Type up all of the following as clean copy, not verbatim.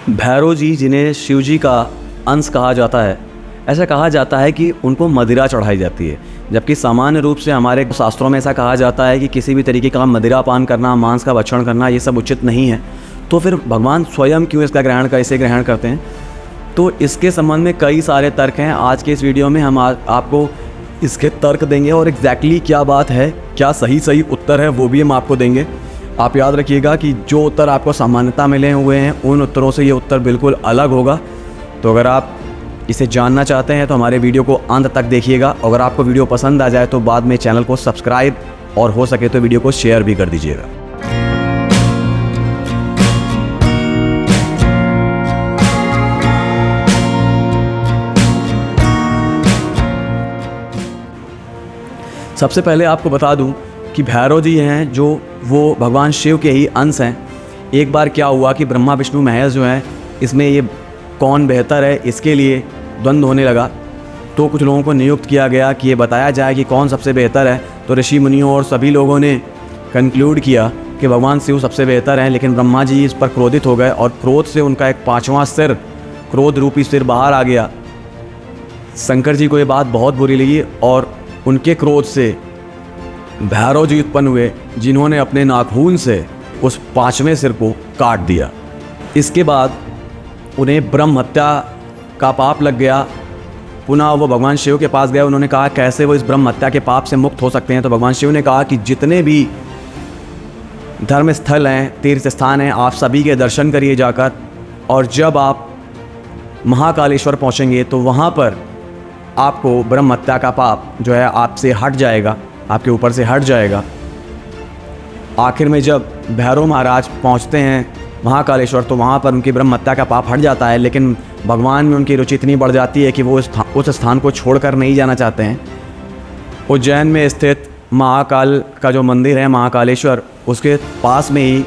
भैरव जी, जिन्हें शिव जी का अंश कहा जाता है, ऐसा कहा जाता है कि उनको मदिरा चढ़ाई जाती है, जबकि सामान्य रूप से हमारे शास्त्रों में ऐसा कहा जाता है कि किसी भी तरीके का मदिरा पान करना, मांस का भक्षण करना, ये सब उचित नहीं है। तो फिर भगवान स्वयं क्यों इसे ग्रहण करते हैं? तो इसके संबंध में कई सारे तर्क हैं। आज के इस वीडियो में हम आपको इसके तर्क देंगे और एग्जैक्टली क्या बात है, क्या सही उत्तर है, वो भी हम आपको देंगे। आप याद रखिएगा कि जो उत्तर आपको सामान्यता मिले हुए हैं उन उत्तरों से ये उत्तर बिल्कुल अलग होगा। तो अगर आप इसे जानना चाहते हैं तो हमारे वीडियो को अंत तक देखिएगा। अगर आपको वीडियो पसंद आ जाए तो बाद में चैनल को सब्सक्राइब और हो सके तो वीडियो को शेयर भी कर दीजिएगा। सबसे पहले आपको बता दूं कि भैरव जी हैं जो वो भगवान शिव के ही अंश हैं। एक बार क्या हुआ कि ब्रह्मा विष्णु महेश जो हैं, इसमें ये कौन बेहतर है इसके लिए द्वंद्व होने लगा। तो कुछ लोगों को नियुक्त किया गया कि ये बताया जाए कि कौन सबसे बेहतर है। तो ऋषि मुनियों और सभी लोगों ने कंक्लूड किया कि भगवान शिव सबसे बेहतर हैं। लेकिन ब्रह्मा जी इस पर क्रोधित हो गए और क्रोध से उनका एक पाँचवां सिर, क्रोध रूपी सिर बाहर आ गया। शंकर जी को ये बात बहुत बुरी लगी और उनके क्रोध से भैरव जी उत्पन्न हुए, जिन्होंने अपने नाखून से उस पांचवें सिर को काट दिया। इसके बाद उन्हें ब्रह्म हत्या का पाप लग गया। पुनः वो भगवान शिव के पास गए। उन्होंने कहा कैसे वो इस ब्रह्म हत्या के पाप से मुक्त हो सकते हैं। तो भगवान शिव ने कहा कि जितने भी धर्म स्थल हैं, तीर्थ स्थान हैं, आप सभी के दर्शन करिए जाकर, और जब आप महाकालेश्वर पहुँचेंगे तो वहाँ पर आपको ब्रह्म हत्या का पाप जो है आपसे हट जाएगा, आपके ऊपर से हट जाएगा। आखिर में जब भैरव महाराज पहुंचते हैं महाकालेश्वर तो वहाँ पर उनकी ब्रह्म हत्या का पाप हट जाता है। लेकिन भगवान में उनकी रुचि इतनी बढ़ जाती है कि वो उस स्थान को छोड़कर नहीं जाना चाहते हैं। उज्जैन में स्थित महाकाल का जो मंदिर है महाकालेश्वर, उसके पास में ही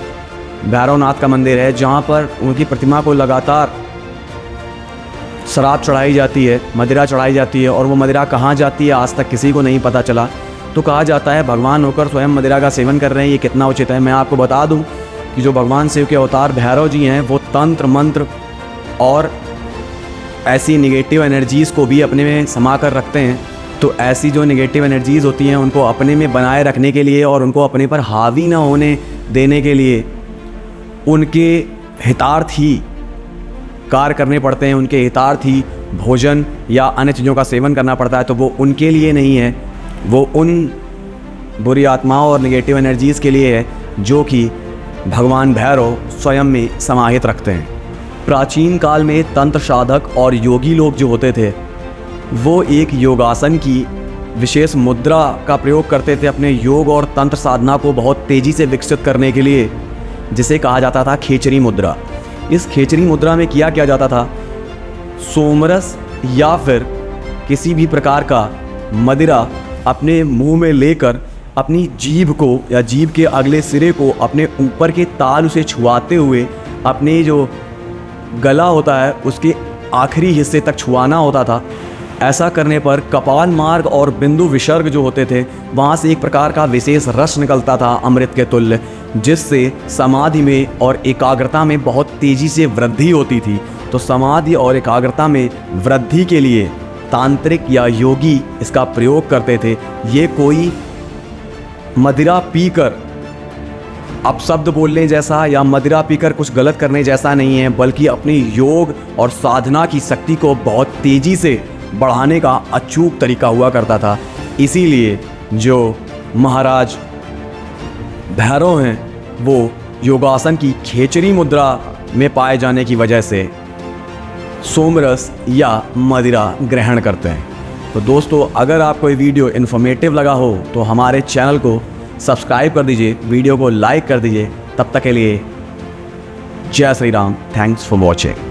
भैरवनाथ का मंदिर है, जहाँ पर उनकी प्रतिमा को लगातार शराब चढ़ाई जाती है, मदिरा चढ़ाई जाती है। और वो मदिरा कहाँ जाती है आज तक किसी को नहीं पता चला। तो कहा जाता है भगवान होकर स्वयं मदिरा का सेवन कर रहे हैं, ये कितना उचित है। मैं आपको बता दूं कि जो भगवान शिव के अवतार भैरव जी हैं वो तंत्र मंत्र और ऐसी निगेटिव एनर्जीज़ को भी अपने में समा कर रखते हैं। तो ऐसी जो निगेटिव एनर्जीज़ होती हैं उनको अपने में बनाए रखने के लिए और उनको अपने पर हावी ना होने देने के लिए उनके हितार्थ ही कार्य करने पड़ते हैं, उनके हितार्थ ही भोजन या अन्य चीज़ों का सेवन करना पड़ता है। तो वो उनके लिए नहीं है, वो उन बुरी आत्माओं और नेगेटिव एनर्जीज़ के लिए है जो कि भगवान भैरव स्वयं में समाहित रखते हैं। प्राचीन काल में तंत्र साधक और योगी लोग जो होते थे वो एक योगासन की विशेष मुद्रा का प्रयोग करते थे अपने योग और तंत्र साधना को बहुत तेज़ी से विकसित करने के लिए, जिसे कहा जाता था खेचरी मुद्रा। इस खेचरी मुद्रा में किया जाता था, सोमरस या फिर किसी भी प्रकार का मदिरा अपने मुंह में लेकर अपनी जीभ को या जीभ के अगले सिरे को अपने ऊपर के तालु से छुआते हुए अपने जो गला होता है उसके आखिरी हिस्से तक छुआना होता था। ऐसा करने पर कपाल मार्ग और बिंदु विसर्ग जो होते थे वहाँ से एक प्रकार का विशेष रस निकलता था अमृत के तुल्य, जिससे समाधि में और एकाग्रता में बहुत तेज़ी से वृद्धि होती थी। तो समाधि और एकाग्रता में वृद्धि के लिए तांत्रिक या योगी इसका प्रयोग करते थे। ये कोई मदिरा पीकर अपशब्द बोलने जैसा या मदिरा पीकर कुछ गलत करने जैसा नहीं है, बल्कि अपनी योग और साधना की शक्ति को बहुत तेज़ी से बढ़ाने का अचूक तरीका हुआ करता था। इसीलिए जो महाराज भैरव हैं वो योगासन की खेचरी मुद्रा में पाए जाने की वजह से सोमरस या मदिरा ग्रहण करते हैं। तो दोस्तों, अगर आपको ये वीडियो इन्फॉर्मेटिव लगा हो तो हमारे चैनल को सब्सक्राइब कर दीजिए, वीडियो को लाइक कर दीजिए। तब तक के लिए जय Shri Ram. Thanks for watching.